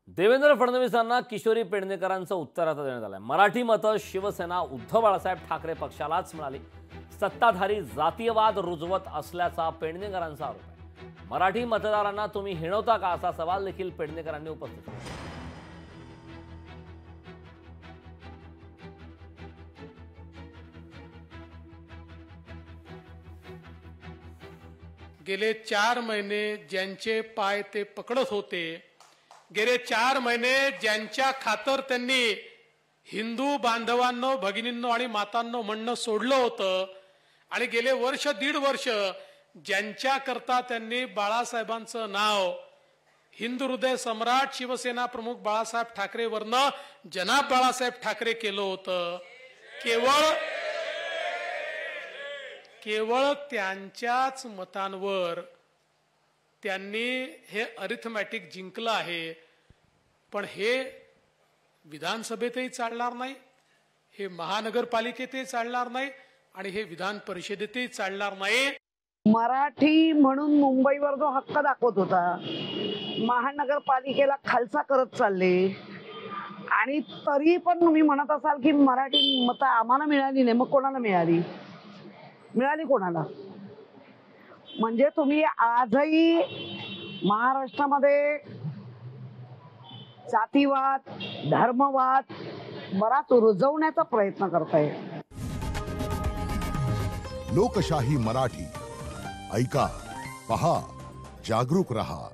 देवेंद्र फडणवीसांना किशोरी पेडणेकरांचं उत्तर आता देण्यात आलंय। मराठी मतं शिवसेना उद्धव बाळासाहेब ठाकरे पक्षालाच मिळाली। सत्ताधारी जातीयवाद रुजवत असल्याचा पेडणेकरांचा आरोप आहे। मराठी मतदारांना तुम्ही हिणवता का असा सवाल देखील पेडणेकरांनी उपस्थित केला। गेले 4 महिने ज्यांचे पाय ते पकडत होते, गेले 4 महिने ज्यांच्या खातर त्यांनी हिंदू बांधवांनो, भगिनींनो आणि मातांनो म्हणणं सोडलं होतं आणि गेले वर्ष दीड वर्ष ज्यांच्या करता त्यांनी बाळासाहेबांचं नाव हिंदू हृदय सम्राट शिवसेना प्रमुख बाळासाहेब ठाकरे वरनं जनाब बाळासाहेब ठाकरे केलं होतं, केवळ त्यांच्याच मतांवर त्यांनी हे अरिथमॅटिक जिंकलं आहे। पण हे विधानसभेतही चालणार नाही, हे महानगरपालिकेतही चालणार नाही आणि हे विधान परिषदेतही चालणार नाही। मराठी म्हणून मुंबईवर जो हक्क दाखवत होता, महानगरपालिकेला खालसा करत चालले आणि तरी पण तुम्ही म्हणत असाल की मराठी मतं आम्हाला मिळाली नाही, मग कोणाला मिळाली? मिळाली कोणाला? म्हणजे तुम्ही आजही महाराष्ट्रामध्ये जातीवाद, धर्मवाद बराच रुजवण्याचा प्रयत्न करताय। लोकशाही मराठी ऐका, पहा, जागरूक रहा।